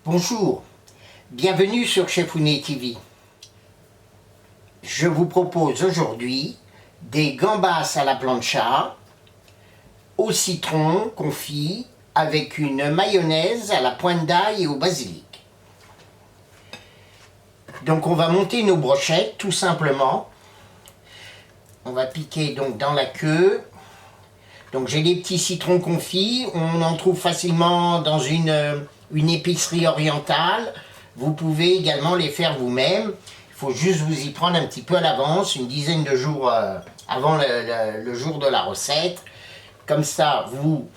Bonjour, bienvenue sur Chefounet TV. Je vous propose aujourd'hui des gambas à la plancha au citron confit avec une mayonnaise à la pointe d'ail et au basilic. Donc on va monter nos brochettes tout simplement. On va piquer donc dans la queue. Donc j'ai des petits citrons confits, on en trouve facilement dans une épicerie orientale. Vous pouvez également les faire vous-même. Il faut juste vous y prendre un petit peu à l'avance, une dizaine de jours avant le jour de la recette. Comme ça, vous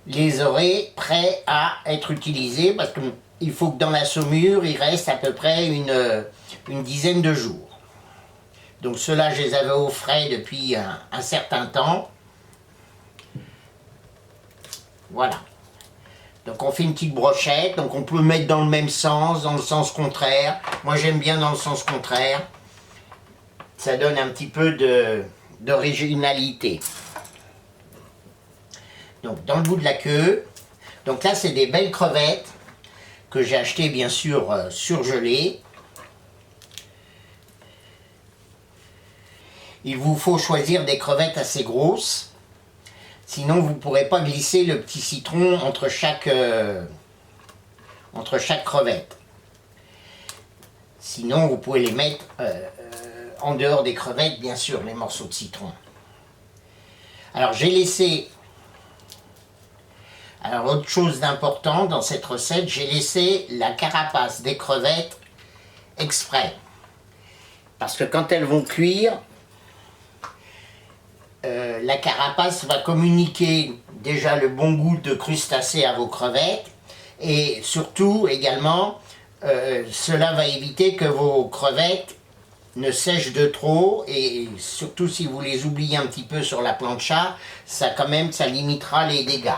les aurez prêts à être utilisés parce qu'il faut que dans la saumure, il reste à peu près une dizaine de jours. Donc ceux-là, je les avais au frais depuis un certain temps. Voilà. Donc on fait une petite brochette, donc on peut mettre dans le même sens, dans le sens contraire. Moi j'aime bien dans le sens contraire. Ça donne un petit peu d'originalité. Donc dans le bout de la queue. Donc là c'est des belles crevettes que j'ai achetées bien sûr surgelées. Il vous faut choisir des crevettes assez grosses. Sinon, vous ne pourrez pas glisser le petit citron entre chaque crevette. Sinon, vous pouvez les mettre en dehors des crevettes, bien sûr, les morceaux de citron. Alors, j'ai laissé... Alors, autre chose d'important dans cette recette, j'ai laissé la carapace des crevettes exprès. Parce que quand elles vont cuire... la carapace va communiquer déjà le bon goût de crustacés à vos crevettes et surtout également cela va éviter que vos crevettes ne sèchent de trop et surtout si vous les oubliez un petit peu sur la plancha, ça limitera les dégâts.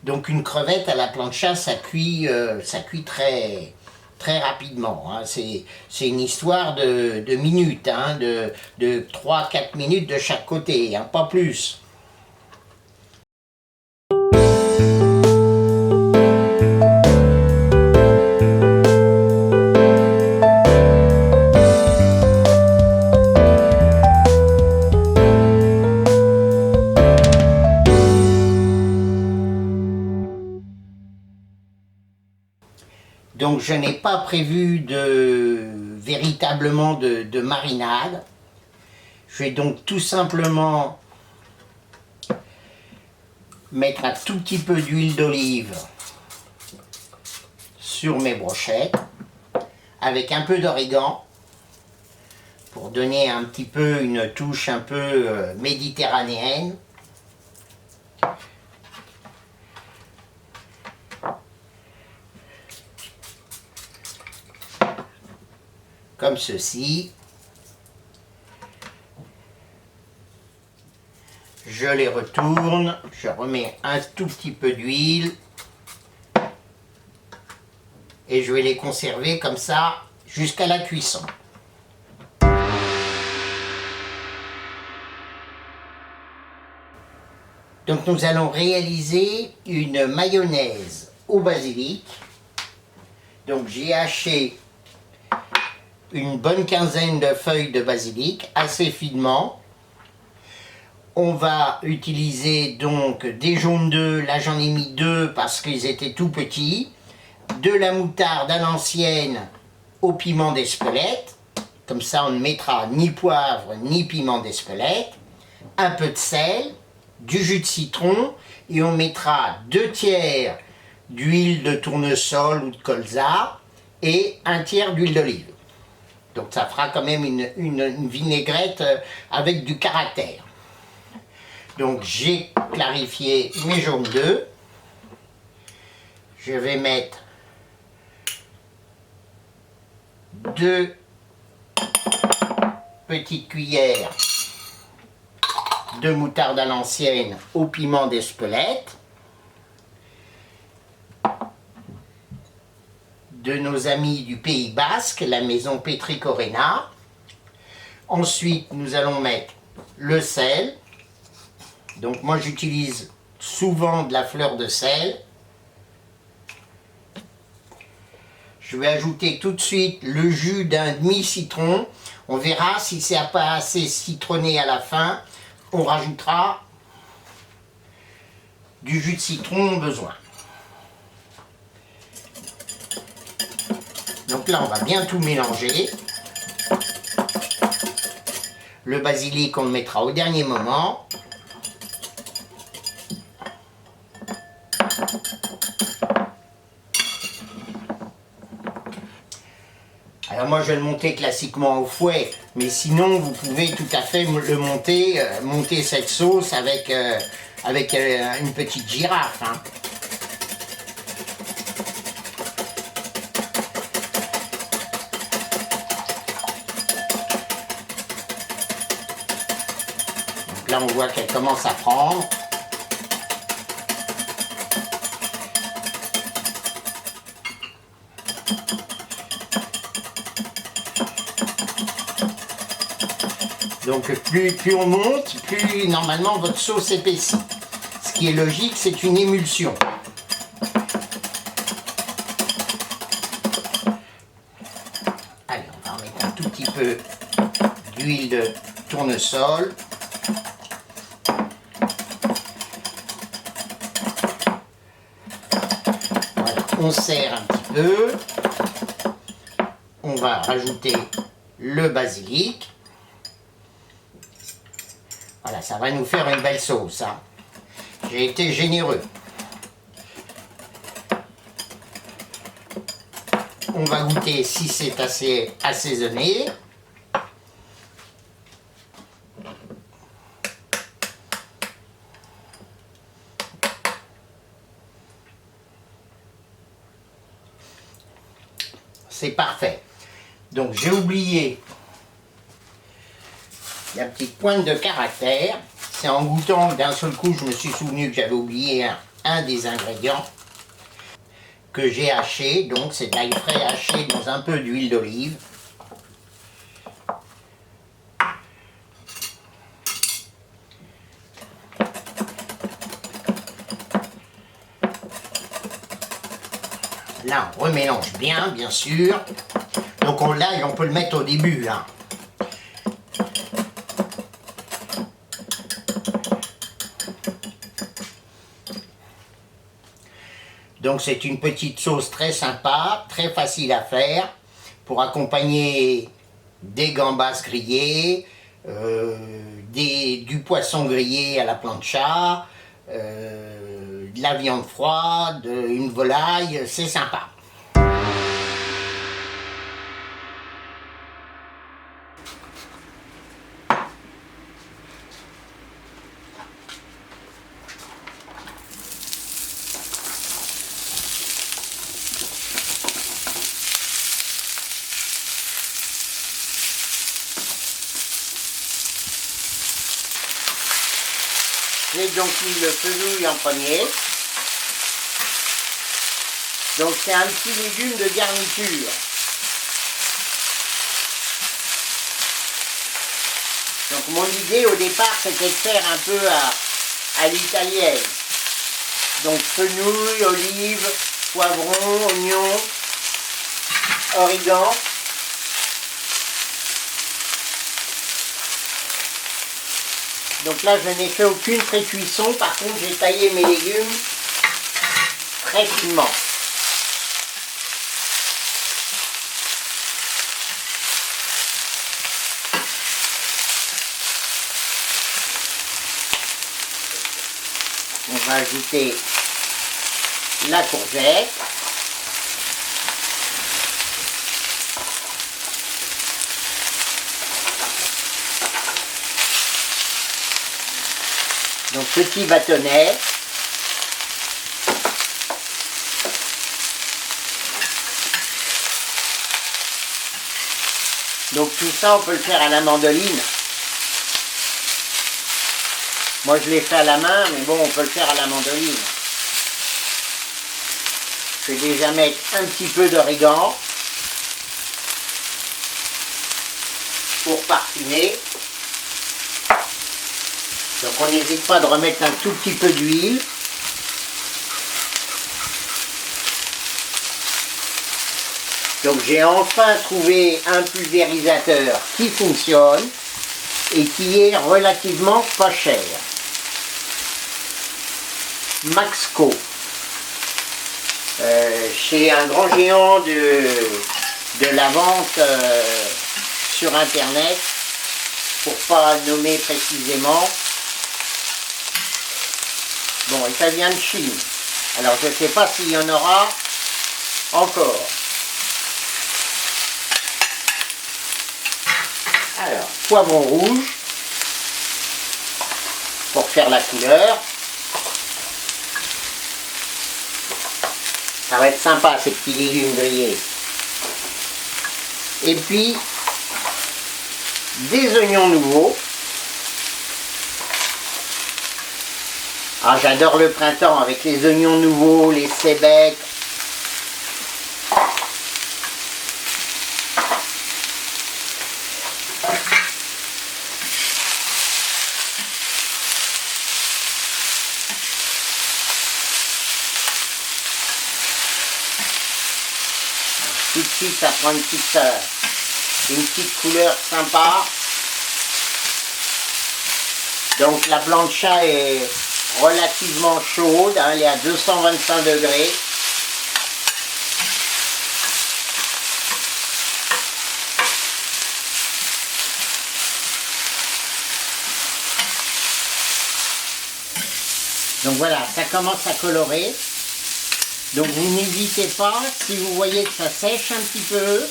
Donc une crevette à la plancha ça cuit très rapidement, hein. C'est une histoire de minutes, hein, de 3-4 minutes de chaque côté, hein, pas plus. Donc je n'ai pas prévu véritablement de marinade. Je vais donc tout simplement mettre un tout petit peu d'huile d'olive sur mes brochettes avec un peu d'origan pour donner un petit peu une touche un peu méditerranéenne. Comme ceci. Je les retourne, je remets un tout petit peu d'huile et je vais les conserver comme ça jusqu'à la cuisson. Donc nous allons réaliser une mayonnaise au basilic. Donc j'ai haché une bonne quinzaine de feuilles de basilic, assez finement. On va utiliser donc des jaunes d'œufs, là j'en ai mis 2 parce qu'ils étaient tout petits, de la moutarde à l'ancienne au piment d'Espelette, comme ça on ne mettra ni poivre ni piment d'Espelette, un peu de sel, du jus de citron et on mettra 2 tiers d'huile de tournesol ou de colza et 1 tiers d'huile d'olive. Donc ça fera quand même une vinaigrette avec du caractère. Donc j'ai clarifié mes jaunes d'œufs. Je vais mettre 2 petites cuillères de moutarde à l'ancienne au piment d'Espelette. De nos amis du Pays Basque, la maison Petricorena. Ensuite, nous allons mettre le sel. Donc moi j'utilise souvent de la fleur de sel. je vais ajouter tout de suite le jus d'un demi-citron. On verra si c'est pas assez citronné à la fin. On rajoutera du jus de citron au besoin. Donc là, on va bien tout mélanger. Le basilic, on le mettra au dernier moment. Alors moi, je vais le monter classiquement au fouet, mais sinon, vous pouvez tout à fait le monter cette sauce avec une petite girafe. Hein. Donc là, on voit qu'elle commence à prendre. Donc plus on monte, plus normalement votre sauce épaissit. Ce qui est logique, c'est une émulsion. Allez, on va en mettre un tout petit peu d'huile de tournesol. Voilà, on serre un petit peu. On va rajouter le basilic. Voilà, ça va nous faire une belle sauce. Hein. J'ai été généreux. On va goûter si c'est assez assaisonné. C'est parfait. Donc j'ai oublié la petite pointe de caractère. C'est en goûtant d'un seul coup, je me suis souvenu que j'avais oublié un des ingrédients que j'ai haché. Donc c'est de l'ail frais haché dans un peu d'huile d'olive. Là, on remélange bien, bien sûr. Donc l'ail, on peut le mettre au début, là. Donc c'est une petite sauce très sympa, très facile à faire pour accompagner des gambas grillées, du poisson grillé à la plancha, de la viande froide, une volaille, c'est sympa. J'ai donc mis le fenouil en premier. Donc c'est un petit légume de garniture. Donc mon idée au départ c'était de faire un peu à l'italienne. Donc fenouil, olive, poivron, oignon, origan. Donc là, je n'ai fait aucune pré-cuisson. Par contre, j'ai taillé mes légumes très finement. On va ajouter la courgette. Donc petit bâtonnet. Donc tout ça on peut le faire à la mandoline. Moi je l'ai fait à la main, mais bon on peut le faire à la mandoline. Je vais déjà mettre un petit peu d'origan pour parfumer. Donc on n'hésite pas de remettre un tout petit peu d'huile. Donc j'ai enfin trouvé un pulvérisateur qui fonctionne et qui est relativement pas cher. Maxco. Chez un grand géant de la vente sur internet, pour pas nommer précisément. Bon, et ça vient de Chine. Alors je ne sais pas s'il y en aura encore. Alors, poivron rouge pour faire la couleur. Ça va être sympa ces petits légumes grillés. Et puis des oignons nouveaux. Ah, j'adore le printemps avec les oignons nouveaux, les cébettes. Tout de suite, ça prend une petite couleur sympa. Donc la plancha est relativement chaude, hein, elle est à 225 degrés. Donc voilà, ça commence à colorer. Donc vous n'hésitez pas, si vous voyez que ça sèche un petit peu,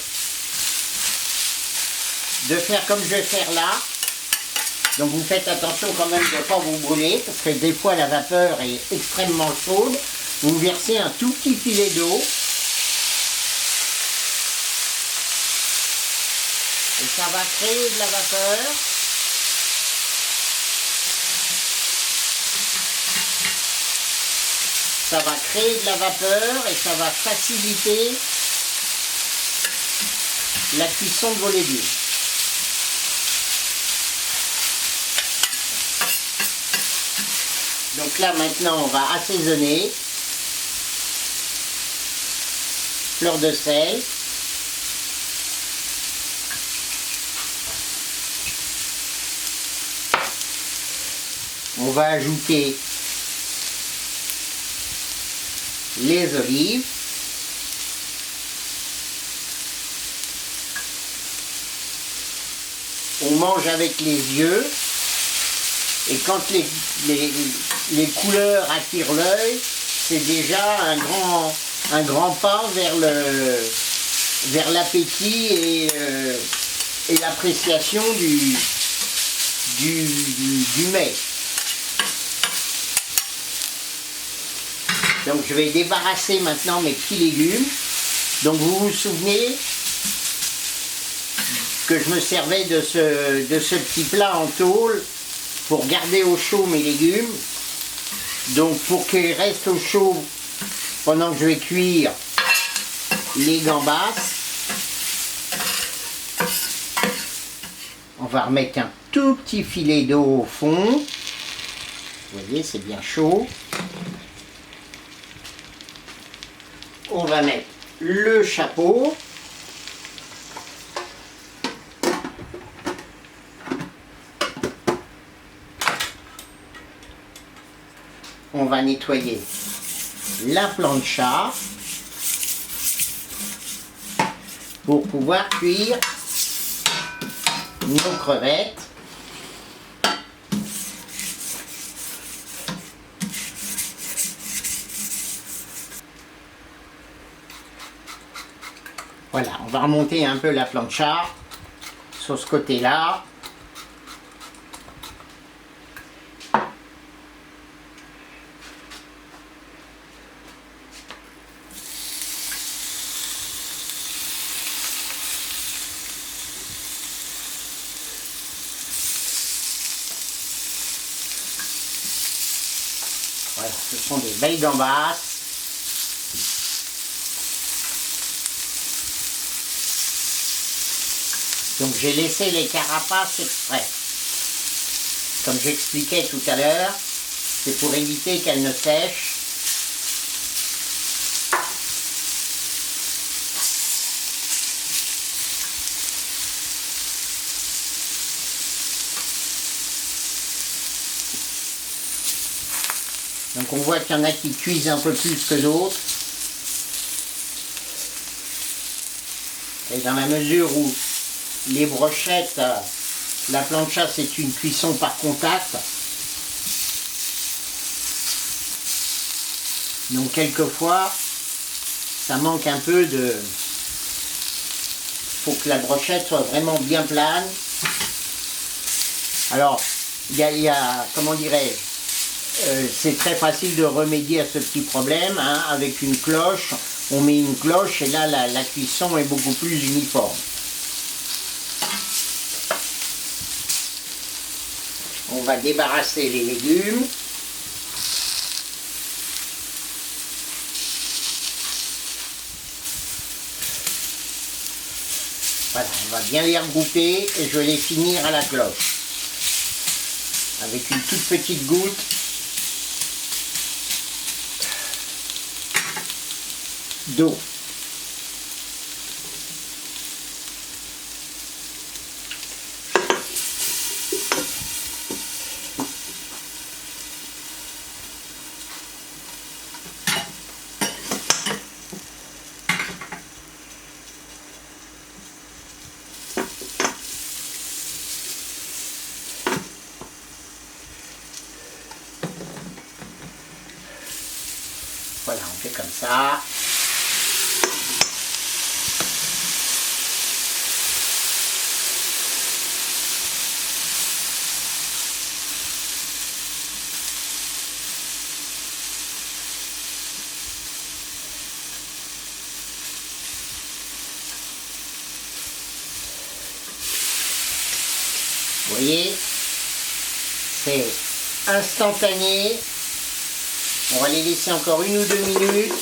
de faire comme je vais faire là. Donc vous faites attention quand même de ne pas vous brûler, parce que des fois la vapeur est extrêmement chaude. Vous versez un tout petit filet d'eau. Et ça va créer de la vapeur. Ça va créer de la vapeur et ça va faciliter la cuisson de vos légumes. Donc là maintenant on va assaisonner. Fleur de sel. On va ajouter les olives. On mange avec les yeux. Et quand les couleurs attirent l'œil, c'est déjà un grand pas vers l'appétit et l'appréciation du mets. Donc je vais débarrasser maintenant mes petits légumes. Donc vous vous souvenez que je me servais de ce petit plat en tôle pour garder au chaud mes légumes. Donc pour qu'ils restent au chaud pendant que je vais cuire les gambas, on va remettre un tout petit filet d'eau au fond. Vous voyez, c'est bien chaud. On va mettre le chapeau. On va nettoyer la plancha pour pouvoir cuire nos crevettes. Voilà, on va remonter un peu la plancha sur ce côté-là. Voilà, ce sont des belles gambas. Donc j'ai laissé les carapaces exprès. Comme j'expliquais tout à l'heure, c'est pour éviter qu'elles ne sèchent. Donc on voit qu'il y en a qui cuisent un peu plus que d'autres. Et dans la mesure où les brochettes, la plancha c'est une cuisson par contact. Donc quelquefois, ça manque un peu de... Il faut que la brochette soit vraiment bien plane. Alors, il y a comment dirais-je, c'est très facile de remédier à ce petit problème, hein, avec une cloche. On met une cloche et là, la cuisson est beaucoup plus uniforme. On va débarrasser les légumes. Voilà, on va bien les regrouper et je vais les finir à la cloche. Avec une toute petite goutte d'eau. Voilà, on fait comme ça. Vous voyez, c'est instantané. On va les laisser encore 1 ou 2 minutes.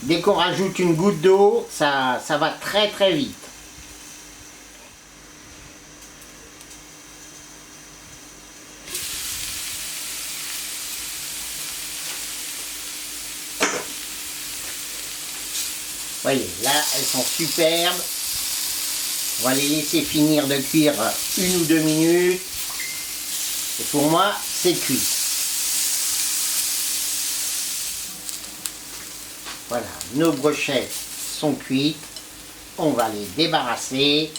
Dès qu'on rajoute une goutte d'eau, ça va très très vite. Voyez, là elles sont superbes. On va les laisser finir de cuire 1 ou 2 minutes. Et pour moi, c'est cuit. Voilà, nos brochettes sont cuites. On va les débarrasser.